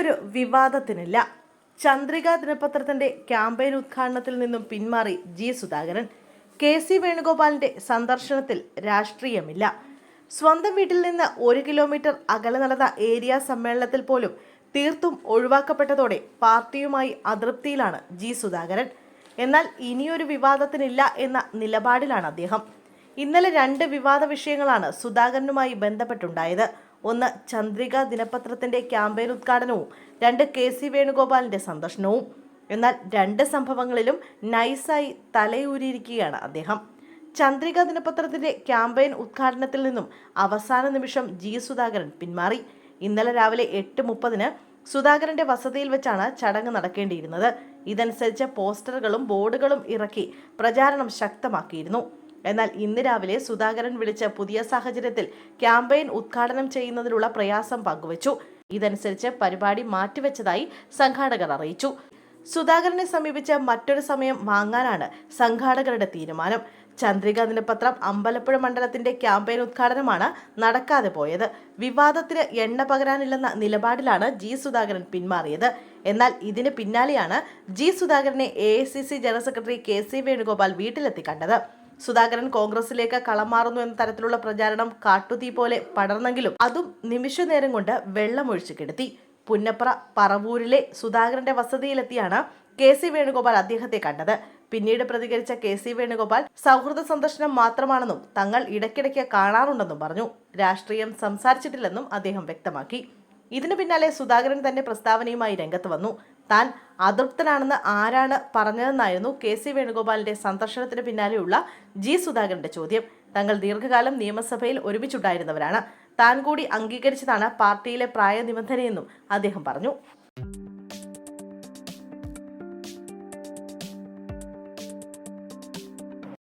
ഇനിയൊരു വിവാദത്തിനില്ല. ചന്ദ്രിക ദിനപത്രത്തിന്റെ ക്യാമ്പയിൻ ഉദ്ഘാടനത്തിൽ നിന്നും പിന്മാറി ജി സുധാകരൻ. KC വേണുഗോപാലിന്റെ സന്ദർശനത്തിൽ രാഷ്ട്രീയമില്ല. സ്വന്തം വീട്ടിൽ നിന്ന് 1 കിലോമീറ്റർ അകലെ നടന്ന ഏരിയ സമ്മേളനത്തിൽ പോലും തീർത്തും ഒഴിവാക്കപ്പെട്ടതോടെ പാർട്ടിയുമായി അതൃപ്തിയിലാണ് ജി സുധാകരൻ. എന്നാൽ ഇനിയൊരു വിവാദത്തിനില്ല എന്ന നിലപാടിലാണ് അദ്ദേഹം. ഇന്നലെ 2 വിവാദ വിഷയങ്ങളാണ് സുധാകരനുമായി ബന്ധപ്പെട്ടുണ്ടായത്. ഒന്ന് ചന്ദ്രിക ദിനപത്രത്തിന്റെ ക്യാമ്പയിൻ ഉദ്ഘാടനവും 2 KC വേണുഗോപാലിന്റെ സന്ദർശനവും. എന്നാൽ 2 സംഭവങ്ങളിലും നൈസായി തലയൂരിയിരിക്കുകയാണ് അദ്ദേഹം. ചന്ദ്രിക ദിനപത്രത്തിന്റെ ക്യാമ്പയിൻ ഉദ്ഘാടനത്തിൽ നിന്നും അവസാന നിമിഷം ജി സുധാകരൻ പിന്മാറി. ഇന്നലെ രാവിലെ 8:30 സുധാകരന്റെ വസതിയിൽ വെച്ചാണ് ചടങ്ങ് നടക്കേണ്ടിയിരുന്നത്. ഇതനുസരിച്ച് പോസ്റ്ററുകളും ബോർഡുകളും ഇറക്കി പ്രചാരണം ശക്തമാക്കിയിരുന്നു. എന്നാൽ ഇന്ന് രാവിലെ സുധാകരൻ വിളിച്ച പുതിയ സാഹചര്യത്തിൽ ക്യാമ്പയിൻ ഉദ്ഘാടനം ചെയ്യുന്നതിനുള്ള പ്രയാസം പങ്കുവച്ചു. ഇതനുസരിച്ച് പരിപാടി മാറ്റിവെച്ചതായി സംഘാടകർ അറിയിച്ചു. സുധാകരനെ സമീപിച്ച് മറ്റൊരു സമയം വാങ്ങാനാണ് സംഘാടകരുടെ തീരുമാനം. ചന്ദ്രിക ദിനപത്രം അമ്പലപ്പുഴ മണ്ഡലത്തിന്റെ ക്യാമ്പയിൻ ഉദ്ഘാടനമാണ് നടക്കാതെ പോയത്. വിവാദത്തിന് എണ്ണ പകരാനില്ലെന്ന നിലപാടിലാണ് ജി സുധാകരൻ പിന്മാറിയത്. എന്നാൽ ഇതിന് പിന്നാലെയാണ് ജി സുധാകരനെ AICC general secretary KC Venugopal വീട്ടിലെത്തി കണ്ടത്. സുധാകരൻ കോൺഗ്രസിലേക്ക് കളം മാറുന്നു എന്ന തരത്തിലുള്ള പ്രചാരണം കാട്ടുതീ പോലെ പടർന്നെങ്കിലും അതും നിമിഷനേരം കൊണ്ട് വെള്ളമൊഴിച്ചു കെടുത്തി. പുന്നപ്ര പറവൂരിലെ സുധാകരന്റെ വസതിയിലെത്തിയാണ് KC വേണുഗോപാൽ അദ്ദേഹത്തെ കണ്ടത്. പിന്നീട് പ്രതികരിച്ച KC വേണുഗോപാൽ സൗഹൃദ സന്ദർശനം മാത്രമാണെന്നും തങ്ങൾ ഇടയ്ക്കിടയ്ക്ക് കാണാറുണ്ടെന്നും പറഞ്ഞു. രാഷ്ട്രീയം സംസാരിച്ചിട്ടില്ലെന്നും അദ്ദേഹം വ്യക്തമാക്കി. ഇതിനു പിന്നാലെ സുധാകരൻ തന്നെ പ്രസ്താവനയുമായി രംഗത്ത് വന്നു. താൻ അതൃപ്തനാണെന്ന് ആരാണ് പറഞ്ഞതെന്നായിരുന്നു KC വേണുഗോപാലിന്റെ സന്ദർശനത്തിന് പിന്നാലെയുള്ള ജി സുധാകരന്റെ ചോദ്യം. തങ്ങൾ ദീർഘകാലം നിയമസഭയിൽ ഒരുമിച്ചുണ്ടായിരുന്നവരാണ്. താൻ കൂടി അംഗീകരിച്ചതാണ് പാർട്ടിയിലെ പ്രായ നിബന്ധനയെന്നും അദ്ദേഹം പറഞ്ഞു.